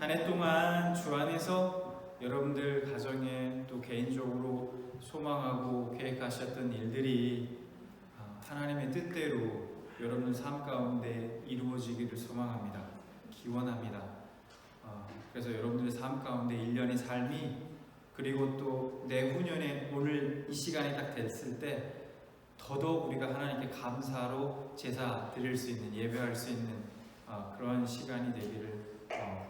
한 해 동안 주 안에서 여러분들 가정에 또 개인적으로 소망하고 계획하셨던 일들이 하나님의 뜻대로 여러분 삶 가운데 이루어지기를 소망합니다. 기원합니다. 그래서 여러분들의 삶 가운데 1년의 삶이 그리고 또 내후년에 오늘 이 시간이 딱 됐을 때 더더욱 우리가 하나님께 감사로 제사 드릴 수 있는, 예배할 수 있는 그런 시간이 되기를,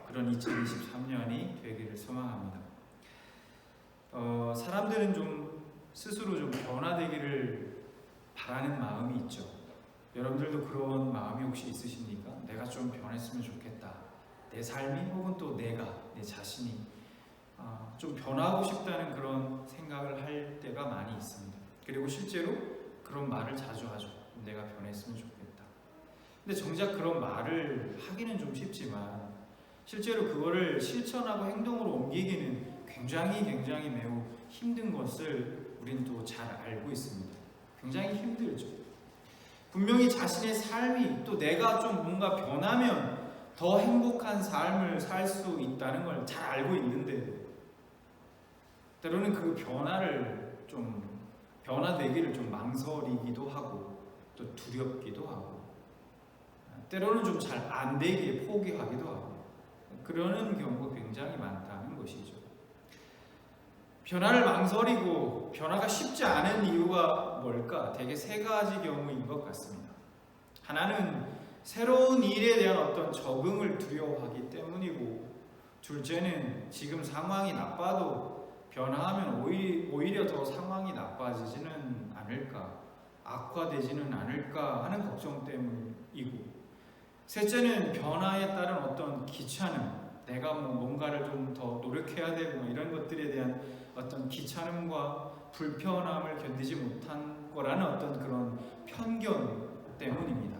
그런 2023년이 되기를 소망합니다. 사람들은 좀 스스로 좀 변화되기를 바라는 마음이 있죠. 여러분들도 그런 마음이 혹시 있으십니까? 내가 좀 변했으면 좋겠다. 내 삶이 혹은 또 내가, 내 자신이 좀 변하고 싶다는 그런 생각을 할 때가 많이 있습니다. 그리고 실제로 그런 말을 자주 하죠. 내가 변했으면 좋겠다. 근데 정작 그런 말을 하기는 좀 쉽지만 실제로 그거를 실천하고 행동으로 옮기기는 굉장히 매우 힘든 것을 우리는 또 잘 알고 있습니다. 굉장히 힘들죠. 분명히 자신의 삶이 또 내가 좀 뭔가 변하면 더 행복한 삶을 살 수 있다는 걸 잘 알고 있는데 때로는 그 변화되기를 좀 망설이기도 하고 또 두렵기도 하고 때로는 좀 잘 안 되기에 포기하기도 하고 그러는 경우가 굉장히 많다는 것이죠. 변화를 망설이고 변화가 쉽지 않은 이유가 뭘까? 대개 세 가지 경우인 것 같습니다. 하나는 새로운 일에 대한 어떤 적응을 두려워하기 때문이고, 둘째는 지금 상황이 나빠도 변화하면 오히려 더 상황이 나빠지지는 않을까, 악화되지는 않을까 하는 걱정 때문이고, 셋째는 변화에 따른 어떤 귀찮음, 내가 뭔가를 좀 더 노력해야 되고 이런 것들에 대한 어떤 귀찮음과 불편함을 견디지 못한 거라는 어떤 그런 편견 때문입니다.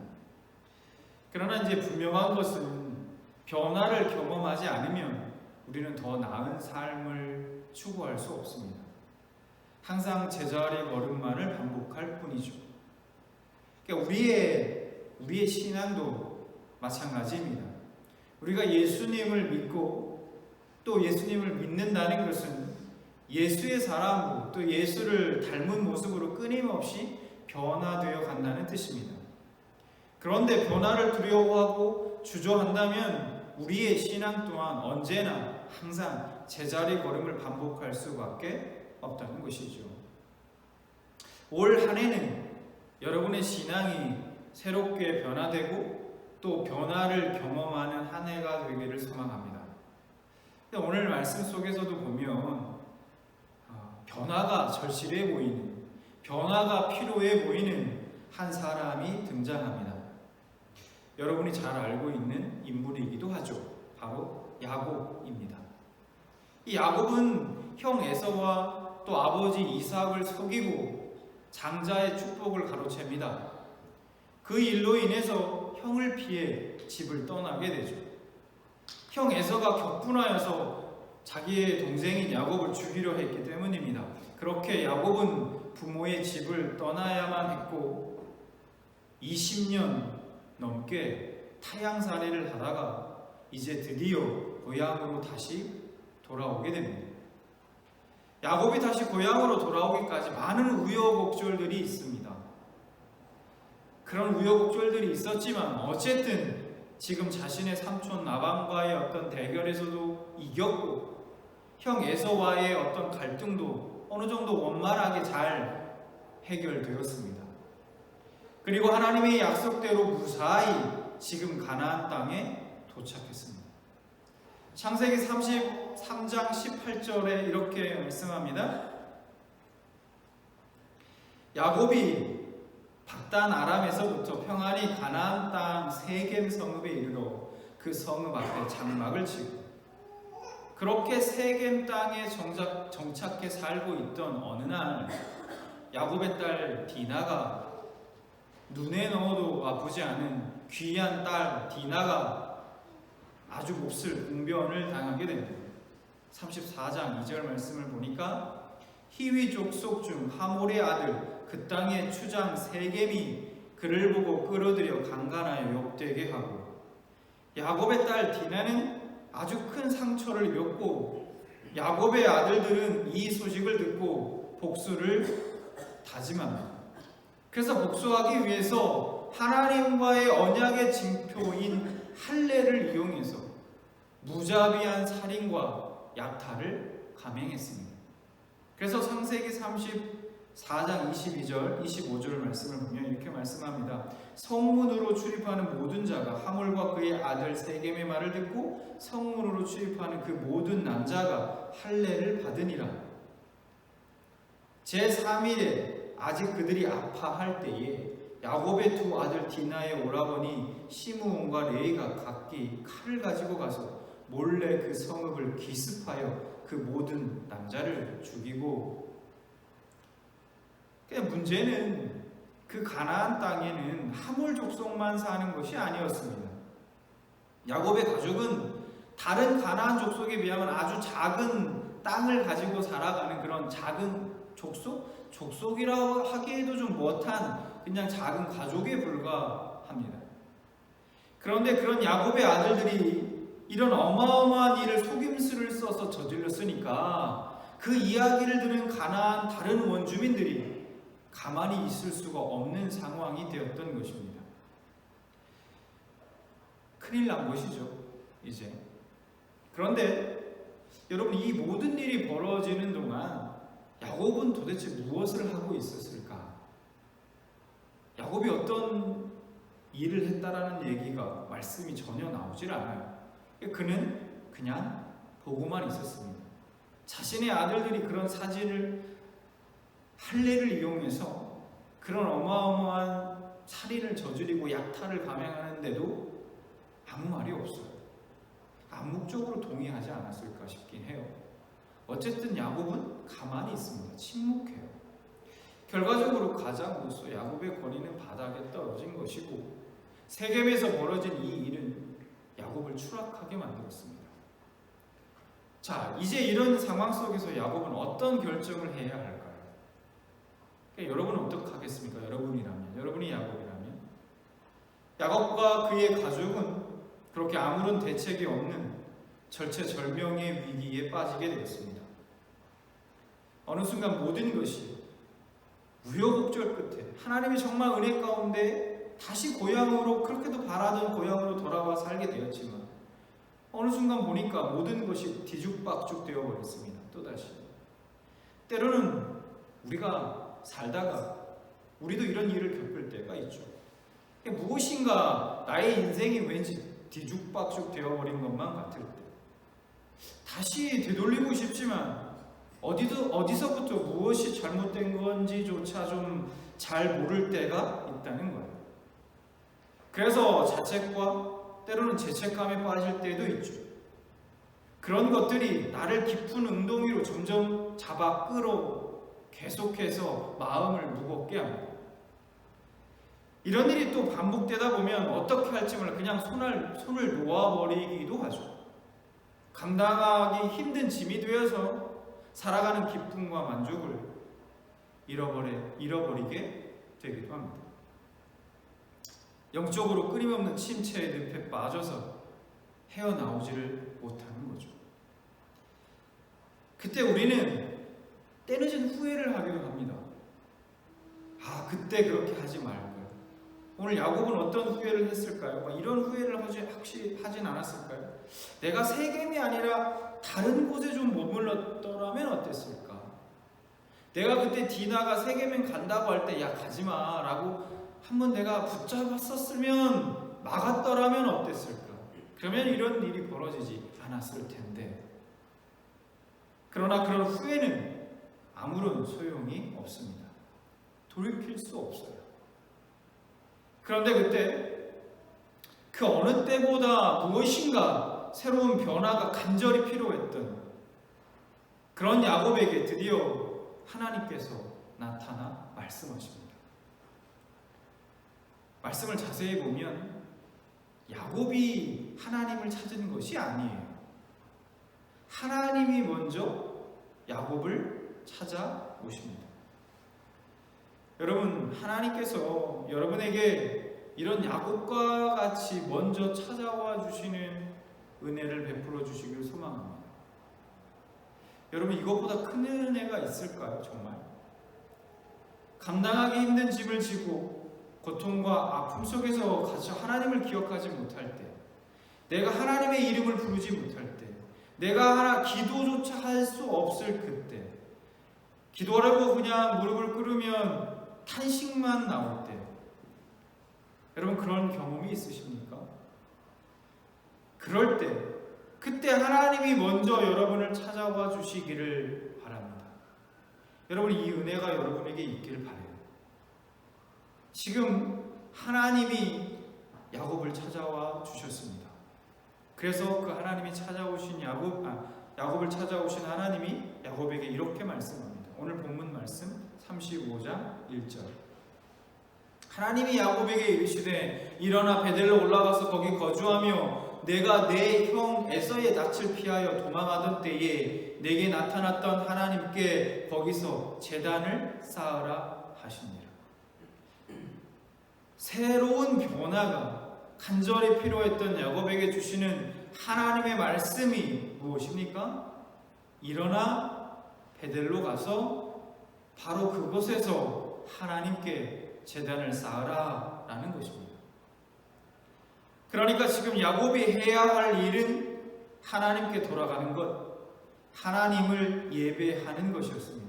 그러나 이제 분명한 것은 변화를 경험하지 않으면 우리는 더 나은 삶을 추구할 수 없습니다. 항상 제자리 걸음만을 반복할 뿐이죠. 그러니까 우리의 신앙도 마찬가지입니다. 우리가 예수님을 믿고 또 예수님을 믿는다는 것은 예수의 사람으로 또 예수를 닮은 모습으로 끊임없이 변화되어 간다는 뜻입니다. 그런데 변화를 두려워하고 주저한다면 우리의 신앙 또한 언제나 항상 제자리 걸음을 반복할 수밖에 없다는 것이죠. 올 한 해는 여러분의 신앙이 새롭게 변화되고 또 변화를 경험하는 한 해가 되기를 소망합니다. 오늘 말씀 속에서도 보면 변화가 절실해 보이는, 변화가 필요해 보이는 한 사람이 등장합니다. 여러분이 잘 알고 있는 인물이기도 하죠. 바로 야곱입니다. 이 야곱은 형 에서와 또 아버지 이삭을 속이고 장자의 축복을 가로챕니다. 그 일로 인해서 형을 피해 집을 떠나게 되죠. 형 에서가 격분하여서 자기의 동생인 야곱을 죽이려 했기 때문입니다. 그렇게 야곱은 부모의 집을 떠나야만 했고 20년 넘게 타향살이를 하다가 이제 드디어 고향으로 다시 돌아오게 됩니다. 야곱이 다시 고향으로 돌아오기까지 많은 우여곡절들이 있습니다. 그런 우여곡절들이 있었지만 어쨌든 지금 자신의 삼촌 라반과의 어떤 대결에서도 이겼고 형 에서와의 어떤 갈등도 어느 정도 원만하게 잘 해결되었습니다. 그리고 하나님의 약속대로 무사히 지금 가나안 땅에 도착했습니다. 창세기 33장 18절에 이렇게 말씀합니다. 야곱이 박단 아람에서부터 평안히 가나안 땅 세겜 성읍에 이르러 그 성읍 앞에 장막을 치고 그렇게 세겜 땅에 정착해 살고 있던 어느 날 야곱의 딸 디나가 눈에 넣어도 아프지 않은 귀한 딸 디나가 아주 몹쓸 공변을 당하게 됩니다. 34장 2절 말씀을 보니까 히위 족속 중 하몰의 아들 그 땅의 추장 세겜이 그를 보고 끌어들여 강간하여 욕되게 하고 야곱의 딸 디나는 아주 큰 상처를 입었고 야곱의 아들들은 이 소식을 듣고 복수를 다짐합니다. 그래서 복수하기 위해서 하나님과의 언약의 징표인 할례를 이용해서 무자비한 살인과 약탈을 감행했습니다. 그래서 창세기 34장 22절, 25절 말씀을 보면 이렇게 말씀합니다. 성문으로 출입하는 모든 자가 하몰과 그의 아들 세겜의 말을 듣고 성문으로 출입하는 그 모든 남자가 할례를 받으니라. 제3일에 아직 그들이 아파할 때에 야곱의 두 아들 디나의 오라버니 시므온과 레이가 각기 칼을 가지고 가서 몰래 그 성읍을 기습하여 그 모든 남자를 죽이고, 문제는 그 가나안 땅에는 하몰 족속만 사는 것이 아니었습니다. 야곱의 가족은 다른 가나안 족속에 비하면 아주 작은 땅을 가지고 살아가는 그런 작은 족속이라고 하기에도 좀 못한 그냥 작은 가족에 불과합니다. 그런데 그런 야곱의 아들들이 이런 어마어마한 일을 속임수를 써서 저질렀으니까 그 이야기를 들은 가나안 다른 원주민들이 가만히 있을 수가 없는 상황이 되었던 것입니다. 큰일 난 것이죠, 이제. 그런데 여러분, 이 모든 일이 벌어지는 동안 야곱은 도대체 무엇을 하고 있었을까? 야곱이 어떤 일을 했다라는 얘기가 말씀이 전혀 나오질 않아요. 그는 그냥 보고만 있었습니다. 자신의 아들들이 그런 할례를 이용해서 그런 어마어마한 살인을 저지르고 약탈을 감행하는데도 아무 말이 없어요. 암묵적으로 동의하지 않았을까 싶긴 해요. 어쨌든 야곱은 가만히 있습니다. 침묵해요. 결과적으로 가장으로서 야곱의 권위는 바닥에 떨어진 것이고, 세겜에서 벌어진 이 일은 야곱을 추락하게 만들었습니다. 자, 이제 이런 상황 속에서 야곱은 어떤 결정을 해야 할까요? 여러분은 어떻게 하겠습니까? 여러분이 야곱이라면 야곱과 그의 가족은 그렇게 아무런 대책이 없는 절체절명의 위기에 빠지게 되었습니다. 어느 순간 모든 것이 우여곡절 끝에 하나님이 정말 은혜 가운데 다시 고향으로, 그렇게도 바라던 고향으로 돌아와 살게 되었지만 어느 순간 보니까 모든 것이 뒤죽박죽 되어버렸습니다. 또다시 때로는 우리가 살다가 우리도 이런 일을 겪을 때가 있죠. 무엇인가 나의 인생이 왠지 뒤죽박죽 되어버린 것만 같을 때 다시 되돌리고 싶지만 어디서부터 무엇이 잘못된 건지조차 좀 잘 모를 때가 있다는 거예요. 그래서 자책과 때로는 죄책감에 빠질 때도 있죠. 그런 것들이 나를 깊은 웅덩이로 점점 잡아 끌어 계속해서 마음을 무겁게 합니다. 이런 일이 또 반복되다 보면 어떻게 할지 몰라 그냥 손을 놓아버리기도 하죠. 감당하기 힘든 짐이 되어서 살아가는 기쁨과 만족을 잃어버리게 되기도 합니다. 영적으로 끊임없는 침체의 늪에 빠져서 헤어나오지를 못하는 거죠. 그때 우리는 때늦은 후회를 하기도 합니다. 그때 그렇게 하지 말걸. 오늘 야곱은 어떤 후회를 했을까요? 이런 후회를 혹시 하진 않았을까요? 내가 세겜이 아니라 다른 곳에 좀 머물렀더라면 어땠을까? 내가 그때 디나가 세겜에 간다고 할 때 야 가지마 라고 한번 내가 붙잡았었으면 막았더라면 어땠을까? 그러면 이런 일이 벌어지지 않았을 텐데. 그러나 그런 후회는 아무런 소용이 없습니다. 돌이킬 수 없어요. 그런데 그때 그 어느 때보다 무엇인가 새로운 변화가 간절히 필요했던 그런 야곱에게 드디어 하나님께서 나타나 말씀하십니다. 말씀을 자세히 보면 야곱이 하나님을 찾은 것이 아니에요. 하나님이 먼저 야곱을 찾아오십니다. 여러분, 하나님께서 여러분에게 이런 야곱과 같이 먼저 찾아와 주시는 은혜를 베풀어 주시길 소망합니다. 여러분, 이것보다 큰 은혜가 있을까요? 정말 감당하기 힘든 짐을 지고 고통과 아픔 속에서 하나님을 기억하지 못할 때, 내가 하나님의 이름을 부르지 못할 때, 내가 기도조차 할 수 없을 그때, 기도하려고 그냥 무릎을 꿇으면 탄식만 나올 때, 여러분 그런 경험이 있으십니까? 그럴 때, 그때 하나님이 먼저 여러분을 찾아와 주시기를 바랍니다. 여러분, 이 은혜가 여러분에게 있길 바라요. 지금 하나님이 야곱을 찾아와 주셨습니다. 그래서 그 하나님이 찾아오신 야곱을 찾아오신 하나님이 야곱에게 이렇게 말씀합니다. 오늘 본문 말씀 35장 1절. 하나님이 야곱에게 이르시되 일어나 베델로 올라가서 거기 거주하며 내가 내 형 에서의 낯을 피하여 도망하던 때에 내게 나타났던 하나님께 거기서 제단을 쌓으라 하시니라. 새로운 변화가 간절히 필요했던 야곱에게 주시는 하나님의 말씀이 무엇입니까? 일어나 베델로 가서 바로 그곳에서 하나님께 제단을 쌓으라 라는 것입니다. 그러니까 지금 야곱이 해야 할 일은 하나님께 돌아가는 것, 하나님을 예배하는 것이었습니다.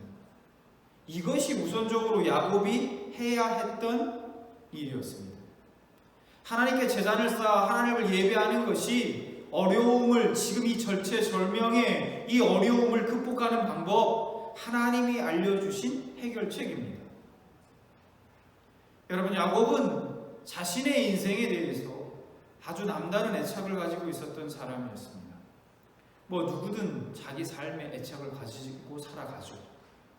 이것이 우선적으로 야곱이 해야 했던 일이었습니다. 하나님께 제단을 쌓아 하나님을 예배하는 것이 어려움을, 지금 이 절체절명의 이 어려움을 극복하는 방법, 하나님이 알려주신 해결책입니다. 여러분, 야곱은 자신의 인생에 대해서 아주 남다른 애착을 가지고 있었던 사람이었습니다. 누구든 자기 삶에 애착을 가지고 살아가죠.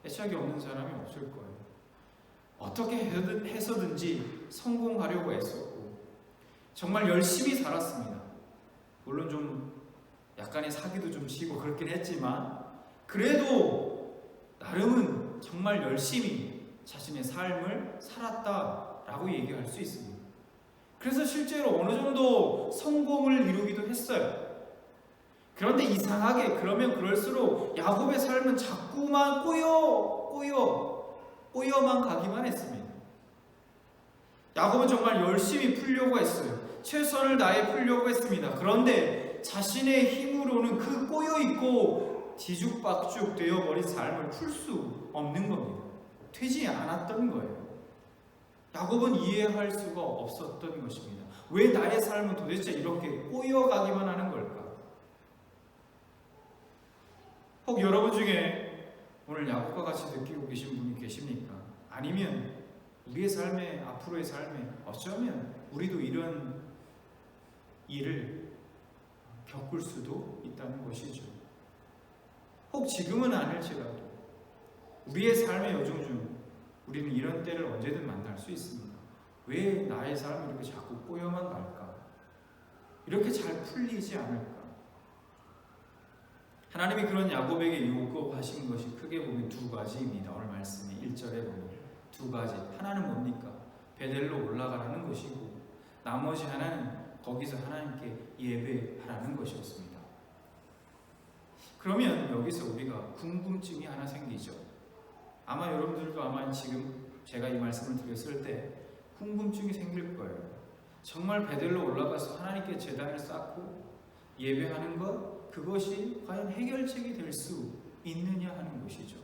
애착이 없는 사람이 없을 거예요. 어떻게 해서든지 성공하려고 애썼고 정말 열심히 살았습니다. 물론 좀 약간의 사기도 좀 치고 그렇긴 했지만 그래도 나름은 정말 열심히 자신의 삶을 살았다라고 얘기할 수 있습니다. 그래서 실제로 어느 정도 성공을 이루기도 했어요. 그런데 이상하게 그러면 그럴수록 야곱의 삶은 자꾸만 꼬여만 가기만 했습니다. 야곱은 정말 열심히 풀려고 했어요. 최선을 다해 풀려고 했습니다. 그런데 자신의 힘으로는 그 꼬여있고 뒤죽박죽 되어버린 삶을 풀 수 없는 겁니다. 되지 않았던 거예요. 야곱은 이해할 수가 없었던 것입니다. 왜 나의 삶은 도대체 이렇게 꼬여가기만 하는 걸까? 혹 여러분 중에 오늘 야곱과 같이 느끼고 계신 분이 계십니까? 아니면 우리의 삶에, 앞으로의 삶에 어쩌면 우리도 이런 일을 겪을 수도 있다는 것이죠. 혹 지금은 아닐지라도 우리의 삶의 여정 중 우리는 이런 때를 언제든 만날 수 있습니다. 왜 나의 삶이 이렇게 자꾸 꼬여만 갈까? 이렇게 잘 풀리지 않을까? 하나님이 그런 야곱에게 요구하신 것이 크게 보면 두 가지입니다. 오늘 말씀이 1절에 보면 두 가지. 하나는 뭡니까? 베델로 올라가라는 것이고 나머지 하나는 거기서 하나님께 예배하라는 것이었습니다. 그러면 여기서 우리가 궁금증이 하나 생기죠. 아마 여러분들도 아마 지금 제가 이 말씀을 드렸을 때 궁금증이 생길 거예요. 정말 베델로 올라가서 하나님께 제단을 쌓고 예배하는 것, 그것이 과연 해결책이 될 수 있느냐 하는 것이죠.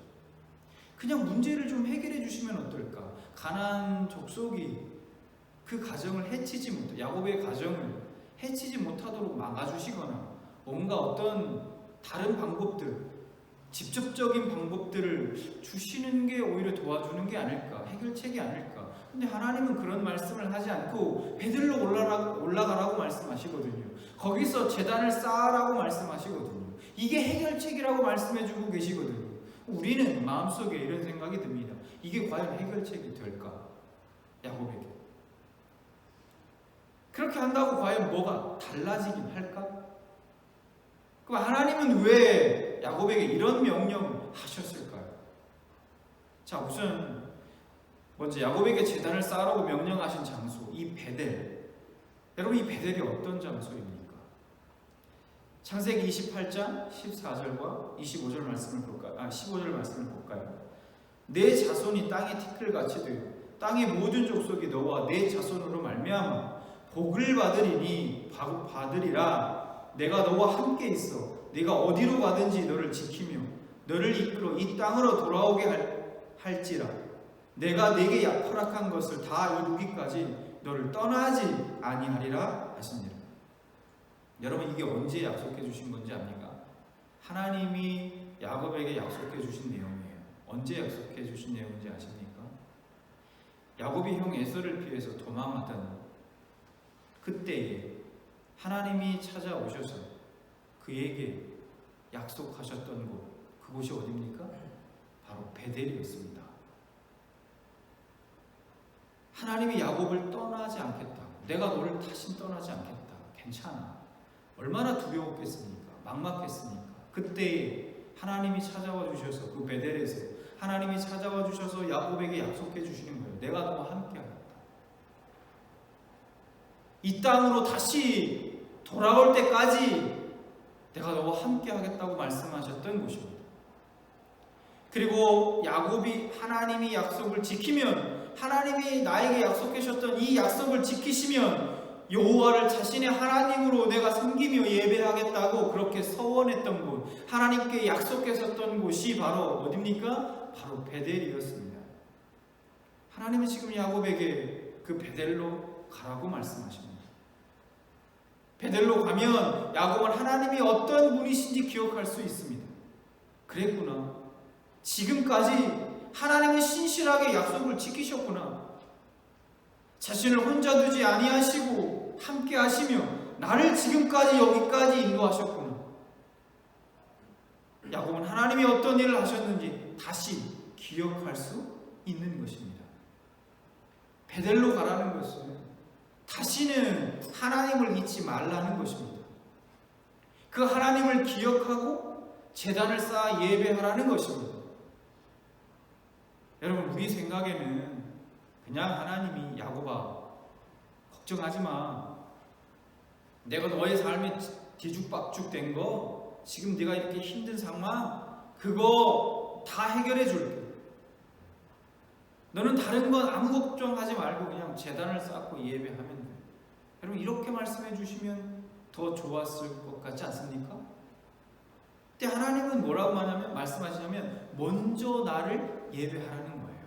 그냥 문제를 좀 해결해 주시면 어떨까? 가나안 족속이 그 가정을 해치지 못, 야곱의 가정을 해치지 못하도록 막아주시거나 뭔가 어떤 다른 방법들, 직접적인 방법들을 주시는 게 오히려 도와주는 게 아닐까, 해결책이 아닐까. 근데 하나님은 그런 말씀을 하지 않고 베들로 올라가라고 말씀하시거든요. 거기서 제단을 쌓으라고 말씀하시거든요. 이게 해결책이라고 말씀해주고 계시거든요. 우리는 마음속에 이런 생각이 듭니다. 이게 과연 해결책이 될까? 야곱에게. 그렇게 한다고 과연 뭐가 달라지긴 할까? 그럼 하나님은 왜 야곱에게 이런 명령을 하셨을까요? 자, 우선 먼저 야곱에게 제단을 쌓으라고 명령하신 장소, 이 베델. 여러분, 이 베델이 어떤 장소입니까? 창세기 28장 14절과 25절 말씀을 볼까요? 15절 말씀을 볼까요? 내 자손이 땅의 티끌같이 되어 땅의 모든 족속이 너와 내 자손으로 말미암아 복을 받으리라. 내가 너와 함께 있어 네가 어디로 가든지 너를 지키며 너를 이끌어 이 땅으로 돌아오게 할지라. 내가 네게 허락한 것을 다 이루기까지 너를 떠나지 아니하리라 하시니라. 여러분, 이게 언제 약속해 주신 건지 압니까? 하나님이 야곱에게 약속해 주신 내용이에요. 언제 약속해 주신 내용인지 아십니까? 야곱이 형 에서를 피해서 도망하던 그때에 하나님이 찾아오셔서 그에게 약속하셨던 곳, 그곳이 어디입니까? 바로 베델이었습니다. 하나님이 야곱을 떠나지 않겠다. 내가 너를 다시 떠나지 않겠다. 괜찮아. 얼마나 두려웠겠습니까? 막막했습니까? 그때에 하나님이 찾아와 주셔서 그 베델에서 하나님이 찾아와 주셔서 야곱에게 약속해 주시는 거예요. 내가 너와 함께 하겠다. 이 땅으로 다시 돌아올 때까지 내가 너와 함께 하겠다고 말씀하셨던 곳입니다. 그리고 야곱이 하나님이 약속을 지키면, 하나님이 나에게 약속하셨던 이 약속을 지키시면 여호와를 자신의 하나님으로 내가 섬기며 예배하겠다고 그렇게 서원했던 곳, 하나님께 약속했었던 곳이 바로 어디입니까? 바로 베델이었습니다. 하나님은 지금 야곱에게 그 베델로 가라고 말씀하십니다. 베델로 가면 야곱은 하나님이 어떤 분이신지 기억할 수 있습니다. 그랬구나. 지금까지 하나님은 신실하게 약속을 지키셨구나. 자신을 혼자 두지 아니하시고 함께 하시며 나를 지금까지 여기까지 인도하셨구나. 야곱은 하나님이 어떤 일을 하셨는지 다시 기억할 수 있는 것입니다. 베델로 가라는 것은 다시는 하나님을 잊지 말라는 것입니다. 그 하나님을 기억하고 제단을 쌓아 예배하라는 것입니다. 여러분, 우리 생각에는 그냥 하나님이 야곱아 걱정하지 마. 내가 너의 삶에 뒤죽박죽 된 거, 지금 네가 이렇게 힘든 상황, 그거 다 해결해 줄게. 너는 다른 건 아무 걱정하지 말고 그냥 제단을 쌓고 예배하면 돼. 여러분, 이렇게 말씀해 주시면 더 좋았을 것 같지 않습니까? 근데 하나님은 뭐라고 말씀하시냐면 먼저 나를 예배하라는 거예요.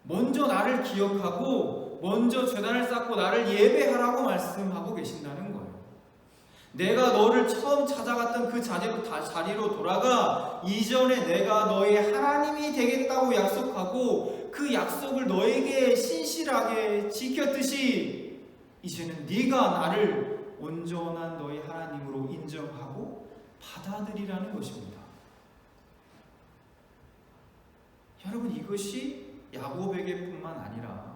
먼저 나를 기억하고 먼저 제단을 쌓고 나를 예배하라고 말씀하고 계신다는 거예요. 내가 너를 처음 찾아갔던 그 자리로 돌아가 이전에 내가 너의 하나님이 되겠다고 약속하고 그 약속을 너에게 신실하게 지켰듯이 이제는 네가 나를 온전한 너의 하나님으로 인정하고 받아들이라는 것입니다. 여러분, 이것이 야곱에게뿐만 아니라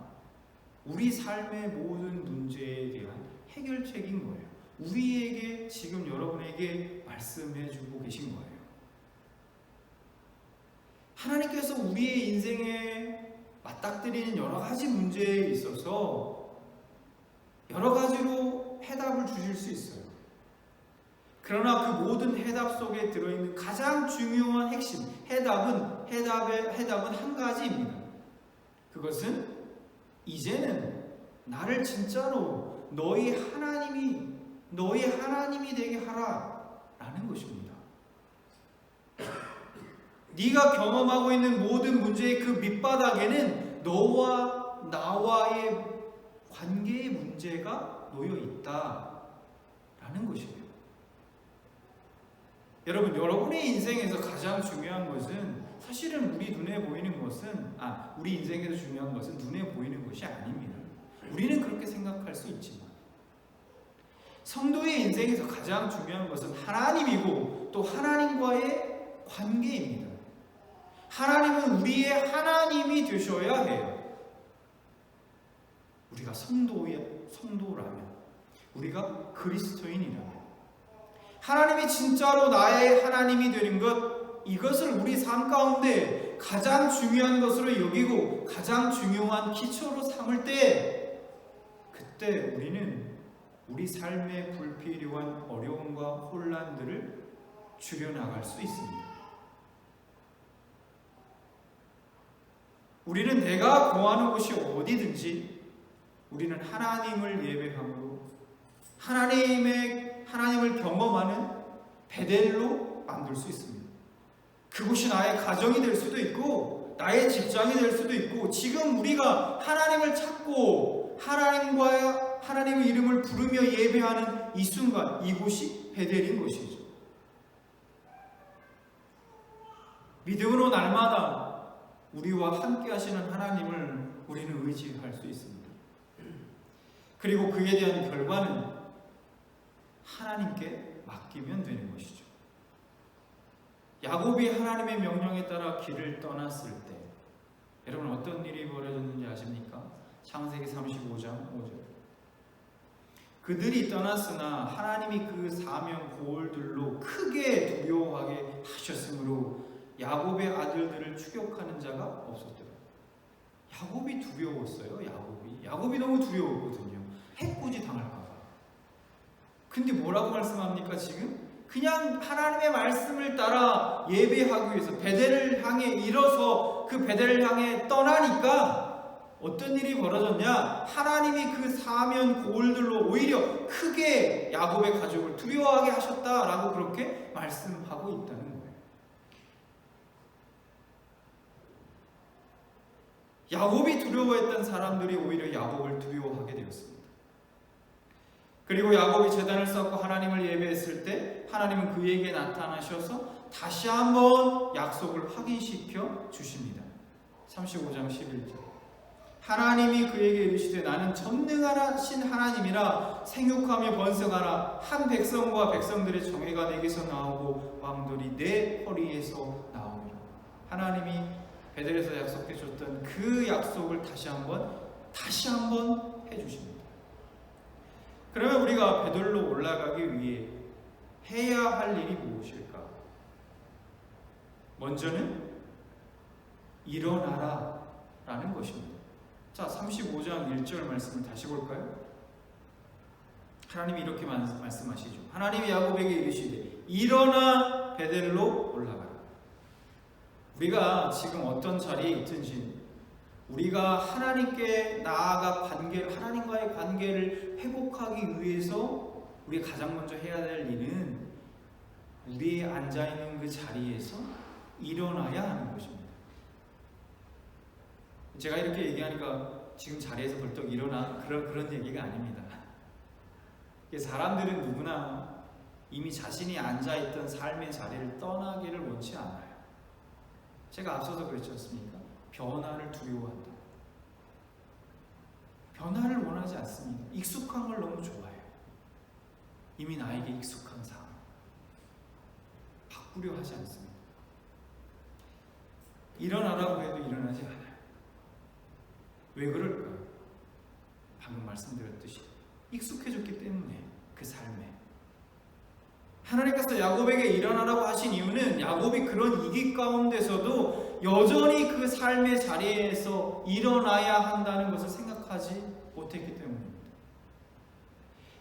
우리 삶의 모든 문제에 대한 해결책인 거예요. 우리에게 지금 여러분에게 말씀해 주고 계신 거예요. 하나님께서 우리의 인생에 맞닥뜨리는 여러 가지 문제에 있어서 여러 가지로 해답을 주실 수 있어요. 그러나 그 모든 해답 속에 들어있는 가장 중요한 핵심, 해답은 한 가지입니다. 그것은 이제는 나를 진짜로 너희 하나님이 되게 하라라는 것입니다. 네가 경험하고 있는 모든 문제의 그 밑바닥에는 너와 나와의 관계의 문제가 놓여 있다라는 것이에요. 여러분, 여러분의 인생에서 가장 중요한 것은 사실은 우리 인생에서 중요한 것은 눈에 보이는 것이 아닙니다. 우리는 그렇게 생각할 수 있지만 성도의 인생에서 가장 중요한 것은 하나님이고 또 하나님과의 관계입니다. 하나님은 우리의 하나님이 되셔야 해요. 우리가 성도라면, 우리가 그리스도인이라면, 하나님이 진짜로 나의 하나님이 되는 것, 이것을 우리 삶 가운데 가장 중요한 것으로 여기고 가장 중요한 기초로 삼을 때, 그때 우리는 우리 삶에 불필요한 어려움과 혼란들을 줄여나갈 수 있습니다. 우리는 내가 거하는 곳이 어디든지 우리는 하나님을 예배함으로 하나님을 경험하는 베델로 만들 수 있습니다. 그곳이 나의 가정이 될 수도 있고 나의 직장이 될 수도 있고 지금 우리가 하나님을 찾고 하나님의 이름을 부르며 예배하는 이 순간 이곳이 베델인 것이죠. 믿음으로 날마다 우리와 함께 하시는 하나님을 우리는 의지할 수 있습니다. 그리고 그에 대한 결과는 하나님께 맡기면 되는 것이죠. 야곱이 하나님의 명령에 따라 길을 떠났을 때 여러분 어떤 일이 벌어졌는지 아십니까? 창세기 35장 5절. 그들이 떠났으나 하나님이 그 사명 고을들로 크게 두려워하게 하셨으므로 야곱의 아들들을 추격하는 자가 없었더라. 야곱이 두려웠어요. 야곱이 너무 두려웠거든요. 해코지 당할까 봐. 근데 뭐라고 말씀합니까 지금? 그냥 하나님의 말씀을 따라 예배하기 위해서 베델을 향해 일어서 그 베델을 향해 떠나니까 어떤 일이 벌어졌냐? 하나님이 그 사면 고을들로 오히려 크게 야곱의 가족을 두려워하게 하셨다라고 그렇게 말씀하고 있다는 거예요. 야곱이 두려워했던 사람들이 오히려 야곱을 두려워하게 되었습니다. 그리고 야곱이 제단을 쌓고 하나님을 예배했을 때 하나님은 그에게 나타나셔서 다시 한번 약속을 확인시켜 주십니다. 35장 11절. 하나님이 그에게 이르시되 나는 전능하신 하나님이라 생육하며 번성하라. 한 백성과 백성들의 정예가 내게서 나오고 왕들이 내 허리에서 나오리라. 하나님이 베델에서 약속해 줬던 그 약속을 다시 한번 해주십니다. 그러면 우리가 베델로 올라가기 위해 해야 할 일이 무엇일까? 먼저는 일어나라 라는 것입니다. 자, 35장 1절 말씀을 다시 볼까요? 하나님이 이렇게 말씀하시죠. 하나님이 야곱에게 이르시되 일어나 베델로 올라가라. 우리가 지금 어떤 자리에 있든지 우리가 하나님께 나아가 하나님과의 관계를 회복하기 위해서 우리가 가장 먼저 해야 될 일은 우리 앉아있는 그 자리에서 일어나야 하는 것입니다. 제가 이렇게 얘기하니까 지금 자리에서 벌떡 일어나 그런 얘기가 아닙니다. 사람들은 누구나 이미 자신이 앉아있던 삶의 자리를 떠나기를 원치 않아요. 제가 앞서서 그랬지 않습니까? 변화를 두려워한다. 변화를 원하지 않습니다. 익숙한 걸 너무 좋아해요. 이미 나에게 익숙한 삶. 바꾸려 하지 않습니다. 일어나라고 해도 일어나지 않아요. 왜 그럴까요? 방금 말씀드렸듯이 익숙해졌기 때문에 그 삶에. 하나님께서 야곱에게 일어나라고 하신 이유는 야곱이 그런 위기 가운데서도 여전히 그 삶의 자리에서 일어나야 한다는 것을 생각하지 못했기 때문입니다.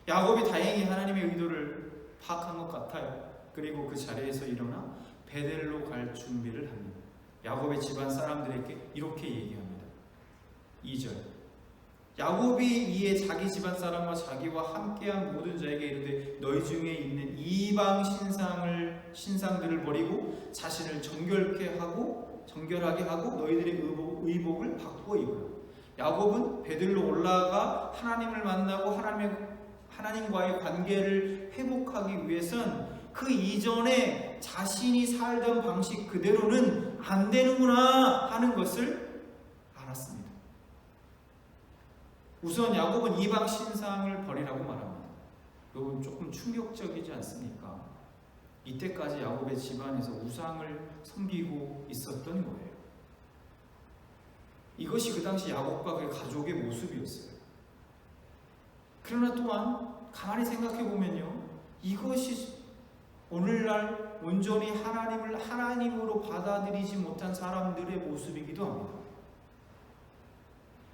야곱이 다행히 하나님의 의도를 파악한 것 같아요. 그리고 그 자리에서 일어나 베델로 갈 준비를 합니다. 야곱의 집안 사람들에게 이렇게 얘기합니다. 2절. 야곱이 이에 자기 집안 사람과 자기와 함께한 모든 자에게 이르되 너희 중에 있는 이방 신상들을 버리고 자신을 정결하게 하고 너희들의 의복을 바꾸어 입으라. 야곱은 베들로 올라가 하나님을 만나고 하나님과의 관계를 회복하기 위해선 그 이전에 자신이 살던 방식 그대로는 안 되는구나 하는 것을 알았습니다. 우선 야곱은 이방 신상을 버리라고 말합니다. 이건 조금 충격적이지 않습니까? 이때까지 야곱의 집안에서 우상을 섬기고 있었던 거예요. 이것이 그 당시 야곱과 그의 가족의 모습이었어요. 그러나 또한 가만히 생각해 보면요, 이것이 오늘날 온전히 하나님을 하나님으로 받아들이지 못한 사람들의 모습이기도 합니다.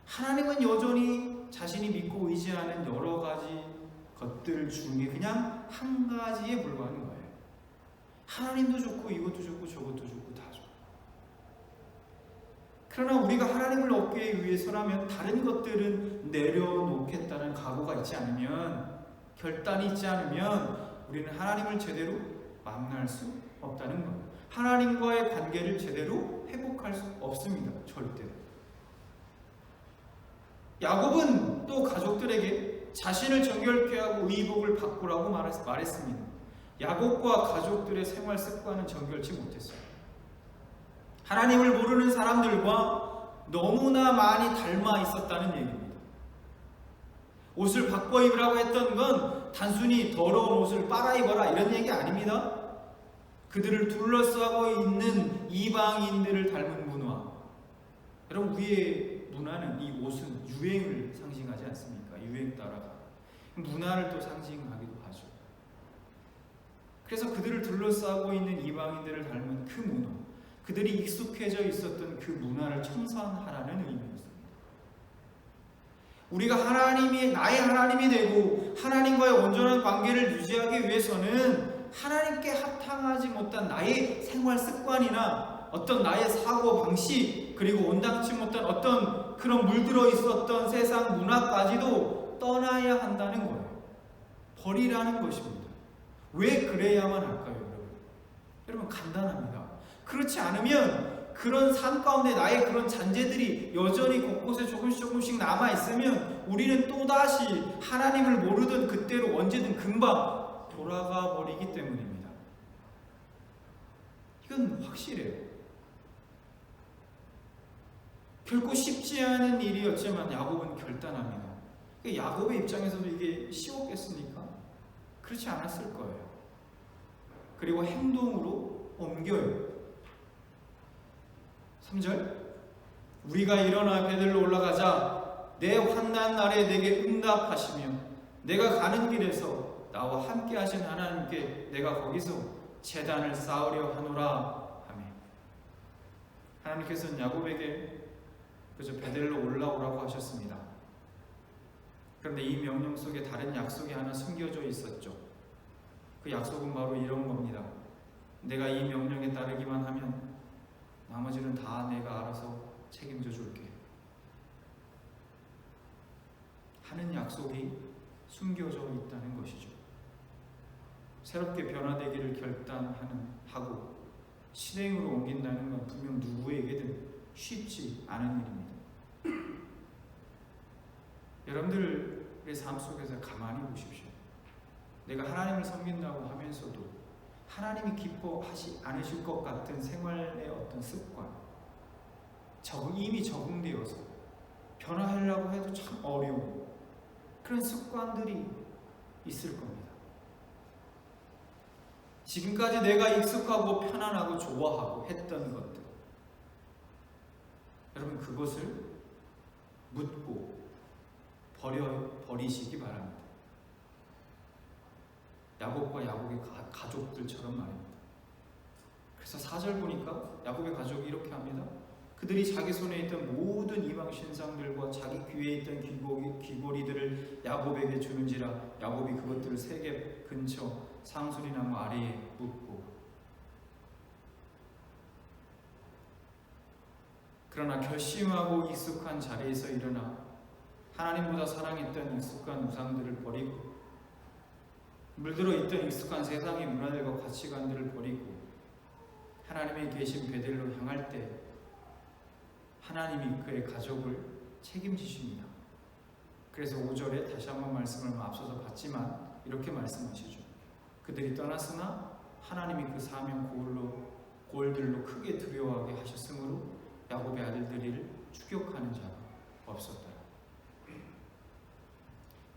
하나님은 여전히 자신이 믿고 의지하는 여러 가지 것들 중에 그냥 한 가지에 불과한 거예요. 하나님도 좋고 이것도 좋고 저것도 좋고 다 좋고. 그러나 우리가 하나님을 얻기 위해서라면 다른 것들은 내려놓겠다는 각오가 있지 않으면, 결단이 있지 않으면 우리는 하나님을 제대로 만날 수 없다는 거예요. 하나님과의 관계를 제대로 회복할 수 없습니다. 절대로. 야곱은 또 가족들에게 자신을 정결케 하고 의복을 바꾸라고 말했습니다. 야곱과 가족들의 생활 습관은 정결치 못했어요. 하나님을 모르는 사람들과 너무나 많이 닮아 있었다는 얘기입니다. 옷을 바꿔 입으라고 했던 건 단순히 더러운 옷을 빨아 입어라 이런 얘기 아닙니다. 그들을 둘러싸고 있는 이방인들을 닮은 문화. 여러분, 우리의 문화는, 이 옷은 유행을 상징하지 않습니까? 유행 따라가 문화를 또 상징하기도 하죠. 그래서 그들을 둘러싸고 있는 이방인들을 닮은 그 문화, 그들이 익숙해져 있었던 그 문화를 청산하라는 의미였습니다. 우리가 하나님이 나의 하나님이 되고 하나님과의 온전한 관계를 유지하기 위해서는 하나님께 합당하지 못한 나의 생활 습관이나 어떤 나의 사고 방식, 그리고 온당치 못한 어떤 그런 물들어 있었던 세상 문화까지도 떠나야 한다는 거예요. 버리라는 것입니다. 왜 그래야만 할까요, 여러분? 여러분, 간단합니다. 그렇지 않으면 그런 삶 가운데 나의 그런 잔재들이 여전히 곳곳에 조금씩 남아있으면 우리는 또다시 하나님을 모르던 그때로 언제든 금방 돌아가 버리기 때문입니다. 이건 확실해요. 결코 쉽지 않은 일이었지만 야곱은 결단합니다. 야곱의 입장에서도 이게 쉬웠겠습니까? 그렇지 않았을 거예요. 그리고 행동으로 옮겨요. 3절, 우리가 일어나 베들로 올라가자 내 환난 날에 내게 응답하시며 내가 가는 길에서 나와 함께 하신 하나님께 내가 거기서 제단을 쌓으려 하노라 하며, 하나님께서는 야곱에게 그저 베델로 올라오라고 하셨습니다. 그런데 이 명령 속에 다른 약속이 하나 숨겨져 있었죠. 그 약속은 바로 이런 겁니다. 내가 이 명령에 따르기만 하면 나머지는 다 내가 알아서 책임져 줄게 하는 약속이 숨겨져 있다는 것이죠. 새롭게 변화되기를 결단하고 실행으로 옮긴다는 건 분명 누구에게든 쉽지 않은 일입니다. 여러분들의 삶 속에서 가만히 보십시오. 내가 하나님을 섬긴다고 하면서도 하나님이 기뻐하지 않으실 것 같은 생활의 어떤 습관, 이미 적응되어서 변화하려고 해도 참 어려운 그런 습관들이 있을 겁니다. 지금까지 내가 익숙하고 편안하고 좋아하고 했던 것들, 여러분 그것을 묻고 버리시기 바랍니다. 야곱과 야곱의 가족들처럼 말입니다. 그래서 4절 보니까 야곱의 가족이 이렇게 합니다. 그들이 자기 손에 있던 모든 이방 신상들과 자기 귀에 있던 귀고리들을 야곱에게 주는지라 야곱이 그것들을 세겜 근처 상수리나무 아래에 묻고. 그러나 결심하고 익숙한 자리에서 일어나 하나님보다 사랑했던 익숙한 우상들을 버리고 물들어 있던 익숙한 세상의 문화들과 가치관들을 버리고 하나님의 계신 베델로 향할 때 하나님이 그의 가족을 책임지십니다. 그래서 5절에 다시 한번 말씀을 앞서서 봤지만 이렇게 말씀하시죠. 그들이 떠났으나 하나님이 그 사명 고을들로 크게 두려워하게 하셨으므로 야곱의 아들들을 추격하는 자가 없었다.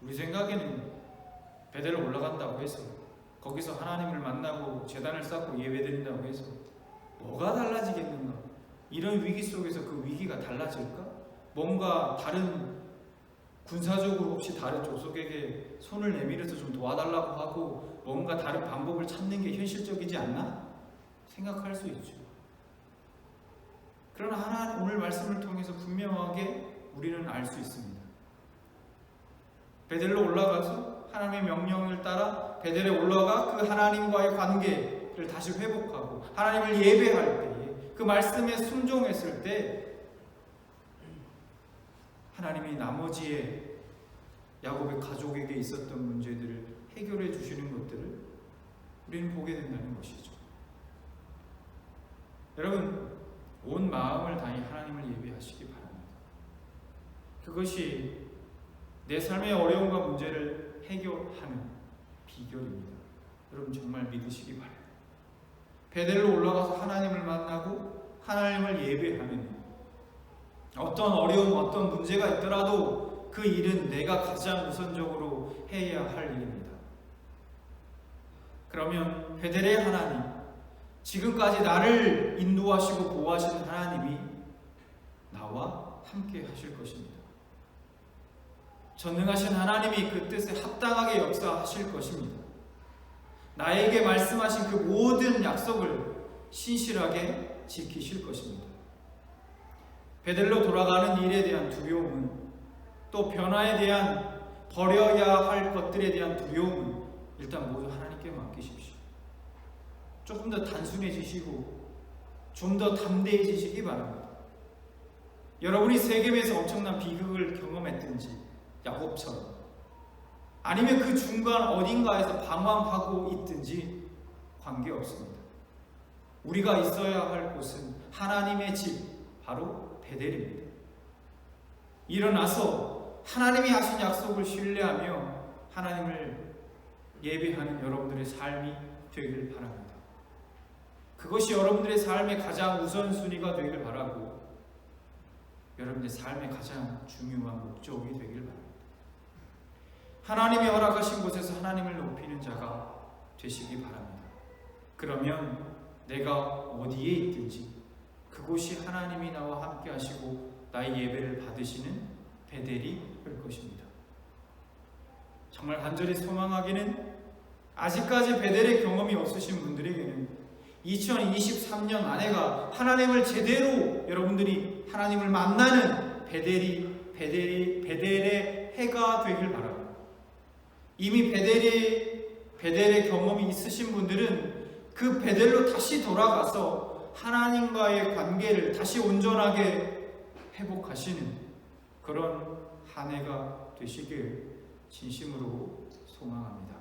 우리 생각에는 베델로 올라간다고 해서 거기서 하나님을 만나고 제단을 쌓고 예배드린다고 해서 뭐가 달라지겠는가? 이런 위기 속에서 그 위기가 달라질까? 뭔가 다른 군사적으로 혹시 다른 족속에게 손을 내밀어서 좀 도와달라고 하고 뭔가 다른 방법을 찾는 게 현실적이지 않나? 생각할 수 있죠. 그러나 하나님 오늘 말씀을 통해서 분명하게 우리는 알 수 있습니다. 베델로 올라가서 하나님의 명령을 따라 베델에 올라가 그 하나님과의 관계를 다시 회복하고 하나님을 예배할 때에 그 말씀에 순종했을 때 하나님이 나머지의 야곱의 가족에게 있었던 문제들을 해결해 주시는 것들을 우리는 보게 된다는 것이죠. 여러분, 온 마음을 다해 하나님을 예배하시기 바랍니다. 그것이 내 삶의 어려움과 문제를 해결하는 비결입니다. 여러분 정말 믿으시기 바랍니다. 베델로 올라가서 하나님을 만나고 하나님을 예배하면 어떤 어려움, 어떤 문제가 있더라도 그 일은 내가 가장 우선적으로 해야 할 일입니다. 그러면 베델의 하나님, 지금까지 나를 인도하시고 보호하시는 하나님이 나와 함께 하실 것입니다. 전능하신 하나님이 그 뜻에 합당하게 역사하실 것입니다. 나에게 말씀하신 그 모든 약속을 신실하게 지키실 것입니다. 베델로 돌아가는 일에 대한 두려움은, 또 변화에 대한 버려야 할 것들에 대한 두려움은 일단 모두 하나님께 맡기십시오. 조금 더 단순해지시고 좀 더 담대해지시기 바랍니다. 여러분이 세겜에서 엄청난 비극을 경험했든지 야곱처럼, 아니면 그 중간 어딘가에서 방황하고 있든지 관계없습니다. 우리가 있어야 할 곳은 하나님의 집, 바로 베델입니다. 일어나서 하나님이 하신 약속을 신뢰하며 하나님을 예배하는 여러분들의 삶이 되길 바랍니다. 그것이 여러분들의 삶의 가장 우선순위가 되길 바라고 여러분의 삶의 가장 중요한 목적이 되길 바랍니다. 하나님이 허락하신 곳에서 하나님을 높이는 자가 되시기 바랍니다. 그러면 내가 어디에 있든지 그곳이 하나님이 나와 함께 하시고 나의 예배를 받으시는 베델이 될 것입니다. 정말 간절히 소망하기는 아직까지 베델의 경험이 없으신 분들에게는 2023년 안에가 하나님을 제대로 여러분들이 하나님을 만나는 베델의 해가 되길 바랍니다. 이미 베델의 경험이 있으신 분들은 그 베델로 다시 돌아가서 하나님과의 관계를 다시 온전하게 회복하시는 그런 한 해가 되시길 진심으로 소망합니다.